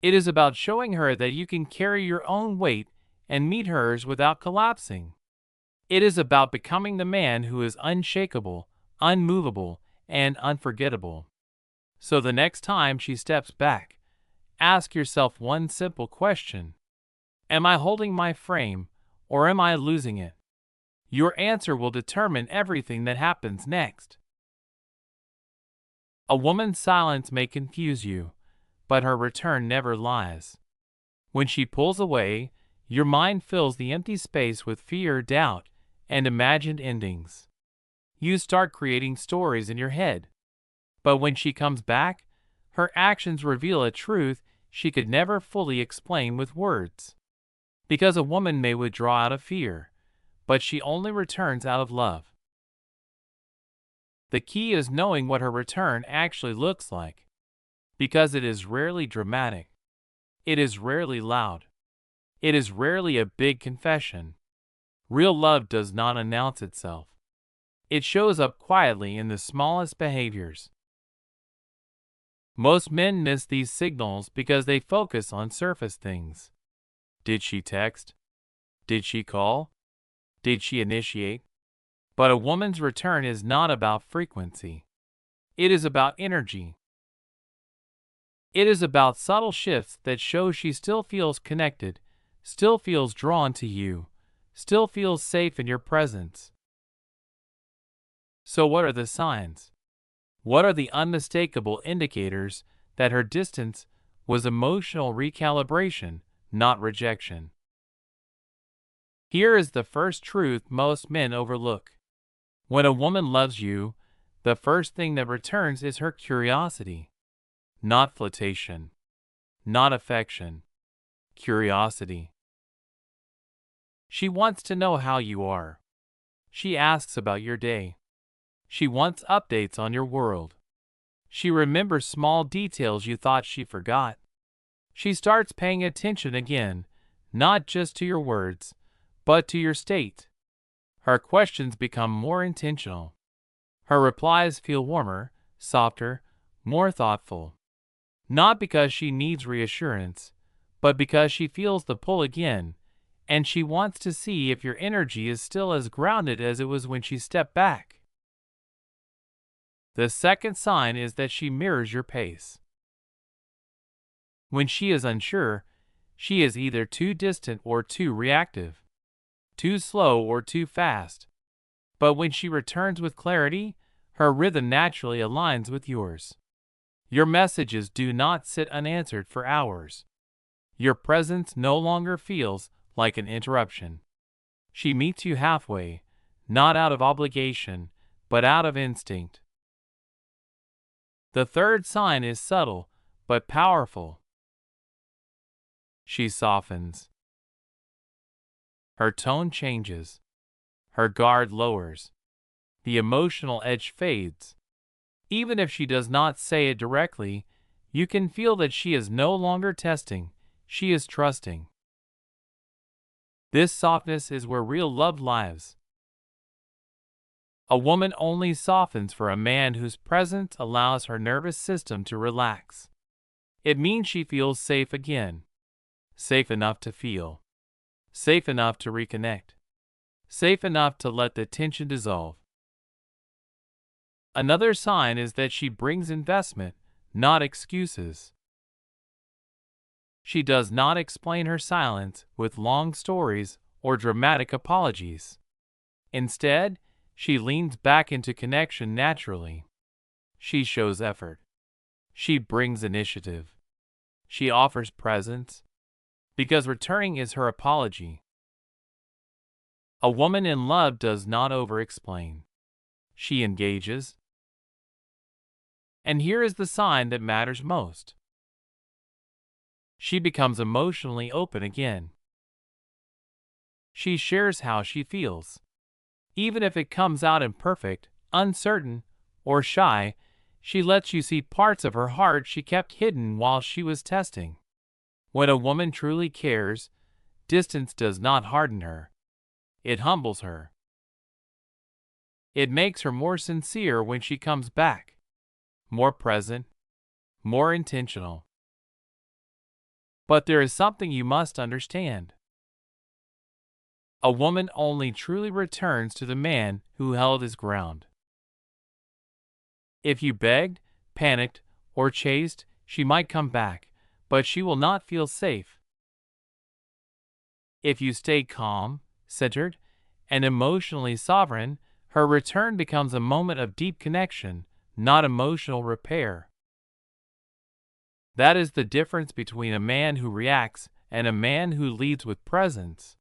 It is about showing her that you can carry your own weight and meet hers without collapsing. It is about becoming the man who is unshakable, unmovable, and unforgettable. So the next time she steps back, ask yourself one simple question. Am I holding my frame, or am I losing it? Your answer will determine everything that happens next. A woman's silence may confuse you, but her return never lies. When she pulls away, your mind fills the empty space with fear, doubt, and imagined endings. You start creating stories in your head. But when she comes back, her actions reveal a truth she could never fully explain with words. Because a woman may withdraw out of fear, but she only returns out of love. The key is knowing what her return actually looks like. Because it is rarely dramatic. It is rarely loud. It is rarely a big confession. Real love does not announce itself. It shows up quietly in the smallest behaviors. Most men miss these signals because they focus on surface things. Did she text? Did she call? Did she initiate? But a woman's return is not about frequency. It is about energy. It is about subtle shifts that show she still feels connected, still feels drawn to you, still feels safe in your presence. So what are the signs? What are the unmistakable indicators that her distance was emotional recalibration, not rejection? Here is the first truth most men overlook. When a woman loves you, the first thing that returns is her curiosity. Not flirtation. Not affection. Curiosity. She wants to know how you are. She asks about your day. She wants updates on your world. She remembers small details you thought she forgot. She starts paying attention again, not just to your words, but to your state. Her questions become more intentional. Her replies feel warmer, softer, more thoughtful. Not because she needs reassurance, but because she feels the pull again, and she wants to see if your energy is still as grounded as it was when she stepped back. The second sign is that she mirrors your pace. When she is unsure, she is either too distant or too reactive, too slow or too fast. But when she returns with clarity, her rhythm naturally aligns with yours. Your messages do not sit unanswered for hours. Your presence no longer feels like an interruption. She meets you halfway, not out of obligation, but out of instinct. The third sign is subtle, but powerful. She softens. Her tone changes. Her guard lowers. The emotional edge fades. Even if she does not say it directly, you can feel that she is no longer testing, she is trusting. This softness is where real love lies. A woman only softens for a man whose presence allows her nervous system to relax. It means she feels safe again. Safe enough to feel. Safe enough to reconnect. Safe enough to let the tension dissolve. Another sign is that she brings investment, not excuses. She does not explain her silence with long stories or dramatic apologies. Instead, she leans back into connection naturally. She shows effort. She brings initiative. She offers presence, because returning is her apology. A woman in love does not over-explain. She engages. And here is the sign that matters most. She becomes emotionally open again. She shares how she feels. Even if it comes out imperfect, uncertain, or shy, she lets you see parts of her heart she kept hidden while she was testing. When a woman truly cares, distance does not harden her. It humbles her. It makes her more sincere when she comes back. More present, more intentional. But there is something you must understand. A woman only truly returns to the man who held his ground. If you begged, panicked, or chased, she might come back, but she will not feel safe. If you stay calm, centered, and emotionally sovereign, her return becomes a moment of deep connection, not emotional repair. That is the difference between a man who reacts and a man who leads with presence.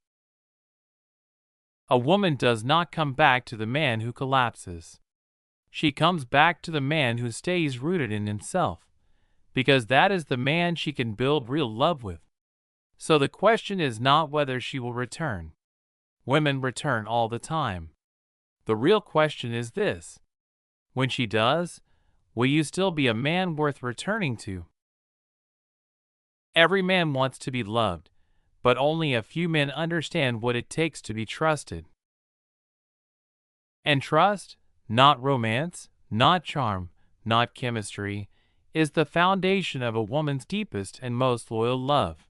A woman does not come back to the man who collapses. She comes back to the man who stays rooted in himself, because that is the man she can build real love with. So the question is not whether she will return. Women return all the time. The real question is this: when she does, will you still be a man worth returning to? Every man wants to be loved, but only a few men understand what it takes to be trusted. And trust, not romance, not charm, not chemistry, is the foundation of a woman's deepest and most loyal love.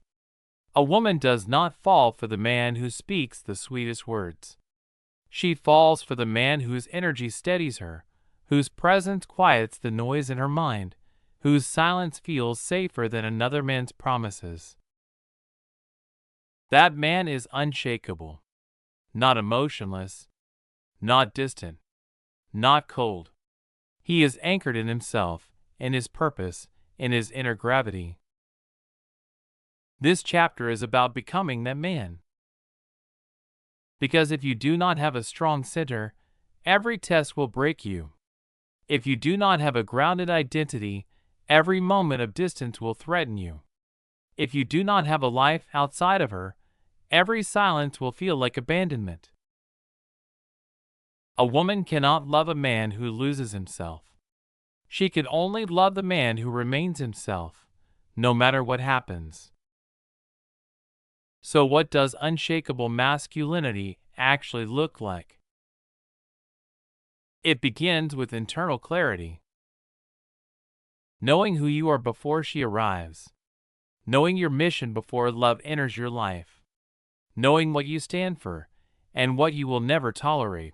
A woman does not fall for the man who speaks the sweetest words. She falls for the man whose energy steadies her, whose presence quiets the noise in her mind, whose silence feels safer than another man's promises. That man is unshakable, not emotionless, not distant, not cold. He is anchored in himself, in his purpose, in his inner gravity. This chapter is about becoming that man. Because if you do not have a strong center, every test will break you. If you do not have a grounded identity, every moment of distance will threaten you. If you do not have a life outside of her, every silence will feel like abandonment. A woman cannot love a man who loses himself. She can only love the man who remains himself, no matter what happens. So what does unshakable masculinity actually look like? It begins with internal clarity. Knowing who you are before she arrives. Knowing your mission before love enters your life. Knowing what you stand for and what you will never tolerate.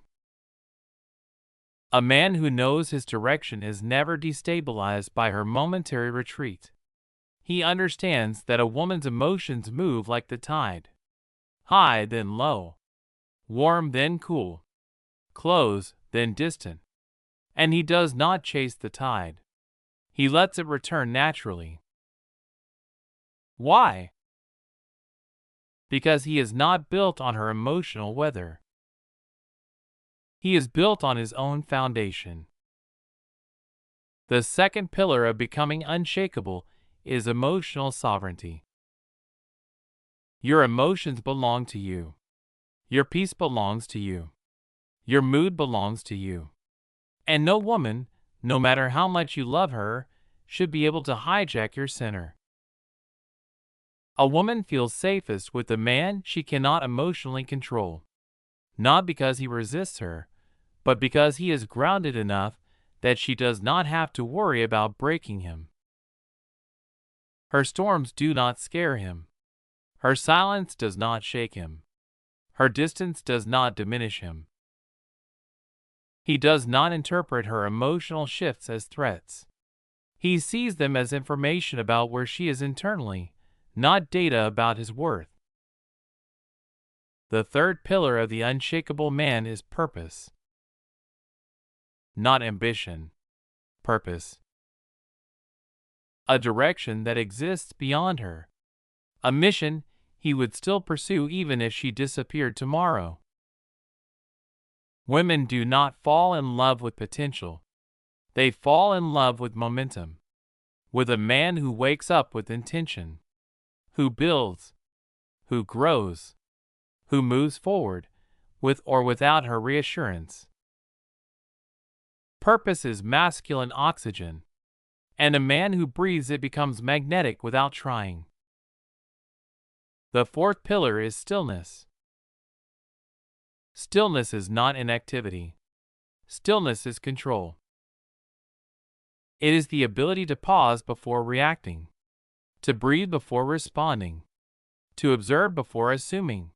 A man who knows his direction is never destabilized by her momentary retreat. He understands that a woman's emotions move like the tide. High then low. Warm then cool. Close then distant. And he does not chase the tide. He lets it return naturally. Why? Because he is not built on her emotional weather. He is built on his own foundation. The second pillar of becoming unshakable is emotional sovereignty. Your emotions belong to you. Your peace belongs to you. Your mood belongs to you. And no woman, no matter how much you love her, should be able to hijack your center. A woman feels safest with the man she cannot emotionally control, not because he resists her, but because he is grounded enough that she does not have to worry about breaking him. Her storms do not scare him. Her silence does not shake him. Her distance does not diminish him. He does not interpret her emotional shifts as threats. He sees them as information about where she is internally, not data about his worth. The third pillar of the unshakable man is purpose. Not ambition. Purpose. A direction that exists beyond her. A mission he would still pursue even if she disappeared tomorrow. Women do not fall in love with potential. They fall in love with momentum. With a man who wakes up with intention. Who builds. Who grows. Who moves forward, with or without her reassurance. Purpose is masculine oxygen, and a man who breathes it becomes magnetic without trying. The fourth pillar is stillness. Stillness is not inactivity. Stillness is control. It is the ability to pause before reacting, to breathe before responding, to observe before assuming.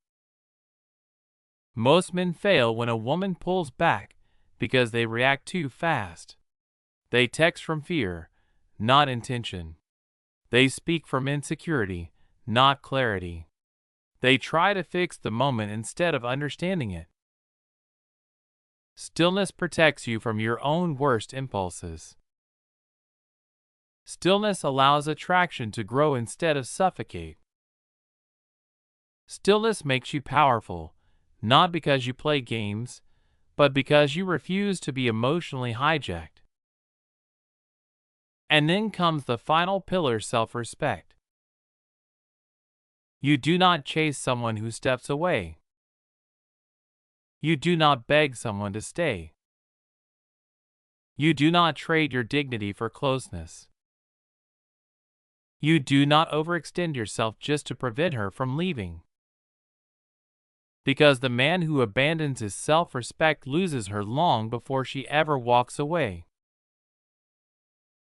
Most men fail when a woman pulls back because they react too fast. They text from fear, not intention. They speak from insecurity, not clarity. They try to fix the moment instead of understanding it. Stillness protects you from your own worst impulses. Stillness allows attraction to grow instead of suffocate. Stillness makes you powerful, not because you play games, but because you refuse to be emotionally hijacked. And then comes the final pillar, self-respect. You do not chase someone who steps away. You do not beg someone to stay. You do not trade your dignity for closeness. You do not overextend yourself just to prevent her from leaving. Because the man who abandons his self-respect loses her long before she ever walks away.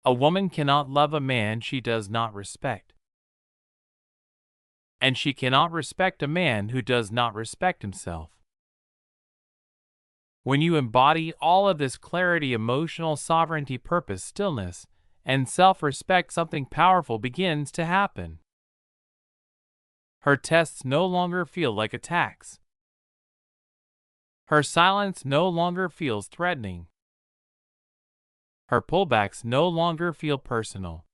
A woman cannot love a man she does not respect. And she cannot respect a man who does not respect himself. When you embody all of this clarity, emotional sovereignty, purpose, stillness, and self-respect, something powerful begins to happen. Her tests no longer feel like attacks. Her silence no longer feels threatening. Her pullbacks no longer feel personal.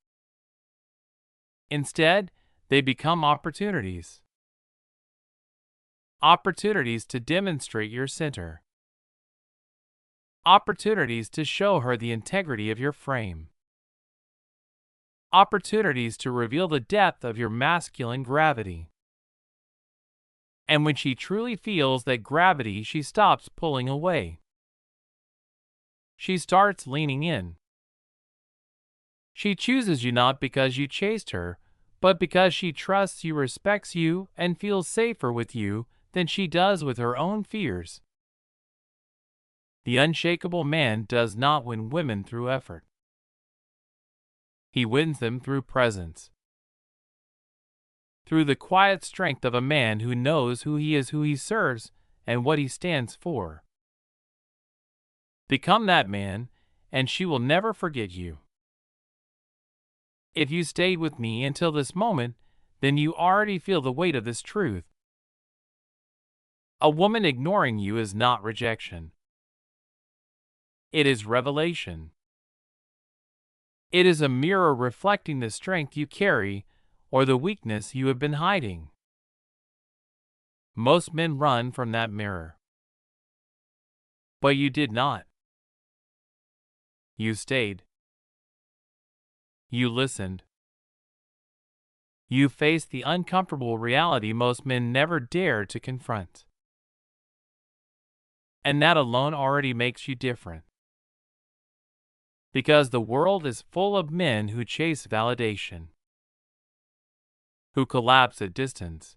Instead, they become opportunities. Opportunities to demonstrate your center. Opportunities to show her the integrity of your frame. Opportunities to reveal the depth of your masculine gravity. And when she truly feels that gravity, she stops pulling away. She starts leaning in. She chooses you not because you chased her, but because she trusts you, respects you, and feels safer with you than she does with her own fears. The unshakable man does not win women through effort. He wins them through presence. Through the quiet strength of a man who knows who he is, who he serves, and what he stands for. Become that man, and she will never forget you. If you stayed with me until this moment, then you already feel the weight of this truth. A woman ignoring you is not rejection. It is revelation. It is a mirror reflecting the strength you carry or the weakness you have been hiding. Most men run from that mirror. But you did not. You stayed. You listened. You faced the uncomfortable reality most men never dare to confront. And that alone already makes you different. Because the world is full of men who chase validation, who collapse at distance,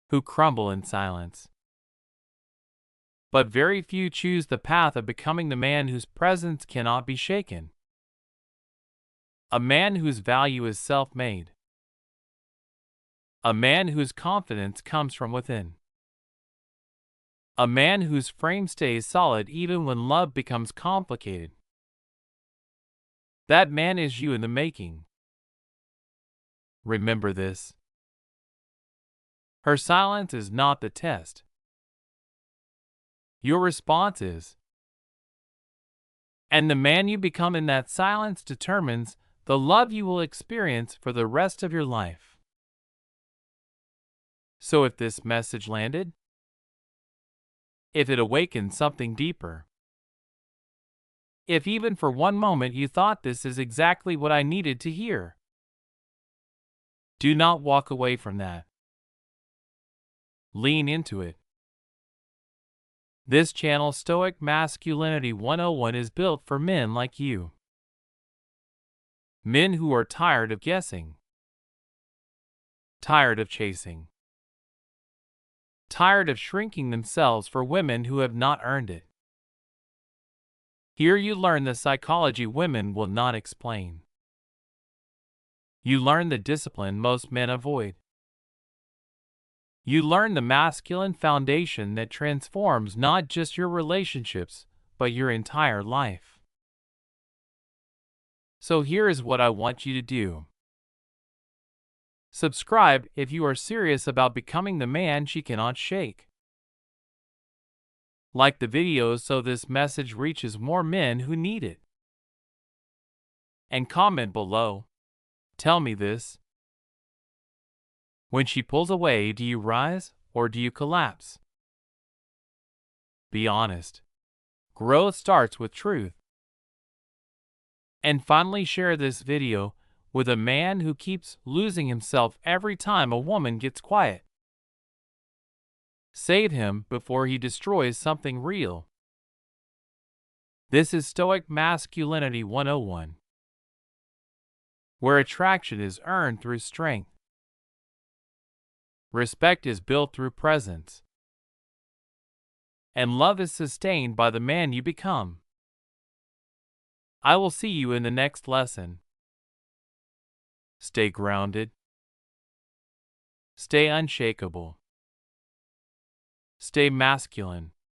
who crumble in silence. But very few choose the path of becoming the man whose presence cannot be shaken. A man whose value is self-made. A man whose confidence comes from within. A man whose frame stays solid even when love becomes complicated. That man is you in the making. Remember this. Her silence is not the test. Your response is. And the man you become in that silence determines the love you will experience for the rest of your life. So if this message landed, if it awakened something deeper, if even for one moment you thought this is exactly what I needed to hear, do not walk away from that. Lean into it. This channel, Stoic Masculinity 101, is built for men like you. Men who are tired of guessing, tired of chasing, tired of shrinking themselves for women who have not earned it. Here you learn the psychology women will not explain. You learn the discipline most men avoid. You learn the masculine foundation that transforms not just your relationships, but your entire life. So here is what I want you to do. Subscribe if you are serious about becoming the man she cannot shake. Like the video so this message reaches more men who need it. And comment below. Tell me this. When she pulls away, do you rise or do you collapse? Be honest. Growth starts with truth. And finally, share this video with a man who keeps losing himself every time a woman gets quiet. Save him before he destroys something real. This is Stoic Masculinity 101, where attraction is earned through strength. Respect is built through presence. And love is sustained by the man you become. I will see you in the next lesson. Stay grounded. Stay unshakable. Stay masculine.